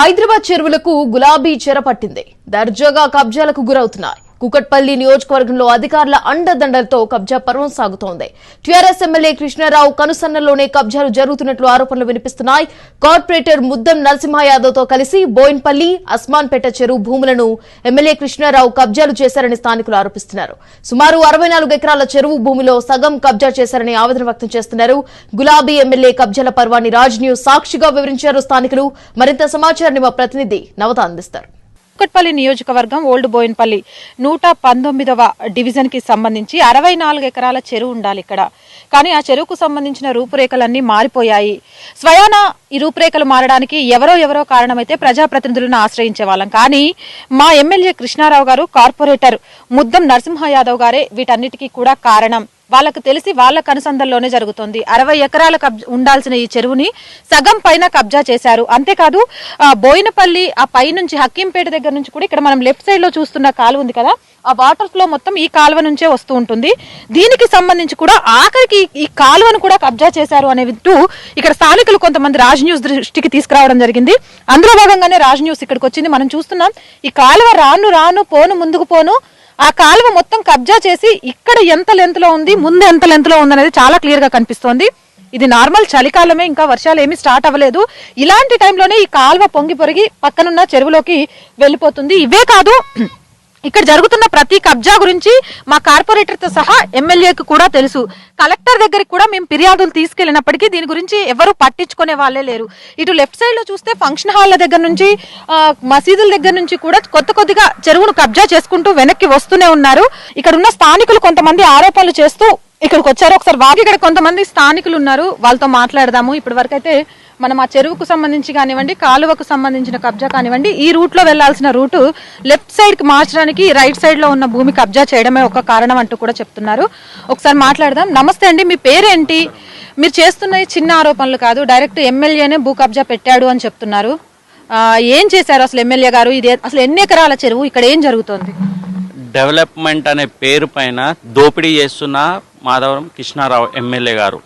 హైదరాబాద్ చెరువులకు గులాబీ చెర పట్టింది. దర్జాగా కబ్జాలకు గురవుతున్నాయి. కుకట్పల్లి నియోజకవర్గంలో అధికారుల అండదండలతో కబ్జా పర్వం సాగుతోంది. టీఆర్ఎస్ ఎమ్మెల్యే కృష్ణారావు కనుసన్నల్లోనే కబ్జాలు జరుగుతున్నట్లు ఆరోపణలు వినిపిస్తున్నాయి. కార్పొరేటర్ ముద్దం నరసింహ యాదవ్ తో కలిసి బోయిన్పల్లి, అస్మాన్పేట చెరువు భూములను ఎమ్మెల్యే కృష్ణారావు కబ్జాలు చేశారని స్థానికులు ఆరోపిస్తున్నారు. సుమారు 64 ఎకరాల చెరువు భూమిలో సగం కబ్జా చేశారని ఆవేదన వ్యక్తం చేస్తున్నారు. గులాబీ ఎమ్మెల్యే కబ్జాల పర్వాన్ని రాజ్ న్యూస్ సాక్షిగా వివరించారు స్థానికులు. మరింత సమాచారాన్ని మా ప్రతినిధి నవత అందిస్తారు. కుకట్పల్లి నియోజకవర్గం ఓల్డ్ బోయిన్పల్లి 119వ డివిజన్ కి సంబంధించి 64 ఎకరాల చెరువు ఉండాలి ఇక్కడ. కానీ ఆ చెరువుకు సంబంధించిన రూపురేఖలన్నీ మారిపోయాయి. స్వయాన ఈ రూపురేఖలు మారడానికి ఎవరో కారణమైతే ప్రజాప్రతినిధులను ఆశ్రయించే వాళ్ళం. కానీ మా ఎమ్మెల్యే కృష్ణారావు గారు, కార్పొరేటర్ ముద్దం నరసింహ యాదవ్ గారే వీటన్నిటికీ కూడా కారణం. వాళ్ళకు తెలిసి వాళ్ళ కనుసంధంలోనే జరుగుతుంది. 60 ఎకరాల ఉండాల్సిన ఈ చెరువుని సగం పైన కబ్జా చేశారు. అంతేకాదు బోయినపల్లి ఆ పై నుంచి హక్కింపేట దగ్గర నుంచి కూడా ఇక్కడ మనం లెఫ్ట్ సైడ్ లో చూస్తున్న కాలువ ఉంది కదా, ఆ వాటర్ ఫ్లో మొత్తం ఈ కాలువ నుంచే వస్తూ ఉంటుంది. దీనికి సంబంధించి కూడా ఆఖరికి ఈ కాలువను కూడా కబ్జా చేశారు అనే ఇక్కడ స్థానికులు కొంతమంది రాజ్ న్యూస్ దృష్టికి తీసుకురావడం జరిగింది. అందులో భాగంగానే రాజ్ న్యూస్ ఇక్కడికి వచ్చింది. మనం చూస్తున్నాం ఈ కాలువ రాను పోను ముందుకు పోను ఆ కాలువ మొత్తం కబ్జా చేసి ఇక్కడ ఎంత లెంత్ లో ఉంది, ముందు ఎంత లెంత్ లో ఉంది అనేది చాలా క్లియర్ గా కనిపిస్తోంది. ఇది నార్మల్ చలికాలమే, ఇంకా వర్షాలు ఏమీ స్టార్ట్ అవ్వలేదు. ఇలాంటి టైంలోనే ఈ కాలువ పొంగి పొరిగి పక్కనున్న చెరువులోకి వెళ్ళిపోతుంది. ఇవే కాదు, ఇక్కడ జరుగుతున్న ప్రతి కబ్జా గురించి మా కార్పొరేటర్ తో సహా ఎమ్మెల్యేకు కూడా తెలుసు. కలెక్టర్ దగ్గరికి కూడా మేము ఫిర్యాదులు తీసుకెళ్లినప్పటికీ దీని గురించి ఎవరు పట్టించుకునే వాళ్ళే లేరు. ఇటు లెఫ్ట్ సైడ్ లో చూస్తే ఫంక్షన్ హాల్ల దగ్గర నుంచి మసీదుల దగ్గర నుంచి కూడా కొద్దిగా చెరువును కబ్జా చేసుకుంటూ వెనక్కి వస్తూనే ఉన్నారు. ఇక్కడ ఉన్న స్థానికులు కొంతమంది ఆరోపణలు చేస్తూ ఇక్కడికి వచ్చారు. ఒకసారి ఇక్కడ కొంతమంది స్థానికులు ఉన్నారు, వాళ్ళతో మాట్లాడదాము. ఇప్పటి వరకు అయితే మనం ఆ చెరువుకు సంబంధించి కానివ్వండి, కాలువకు సంబంధించిన కబ్జా కానివ్వండి, ఈ రూట్ లో వెళ్లాల్సిన రూటు లెఫ్ట్ సైడ్ కి మార్చడానికి రైట్ సైడ్ లో ఉన్న భూమి కబ్జా చేయడమే ఒక కారణం అంటూ కూడా చెప్తున్నారు. ఒకసారి మాట్లాడదాం. నమస్తే అండి, మీ పేరేంటి? మీరు చేస్తున్న చిన్న ఆరోపణలు కాదు, డైరెక్ట్ ఎమ్మెల్యేనే భూ కబ్జా పెట్టాడు అని చెప్తున్నారు. ఏం చేశారు అసలు ఎమ్మెల్యే గారు? ఇది అసలు ఎన్ని ఎకరాల చెరువు? ఇక్కడ ఏం జరుగుతోంది? డెవలప్మెంట్ అనే పేరు పైన దోపిడీ చేస్తున్న మాధవరం కృష్ణారావు ఎమ్మెల్యే గారు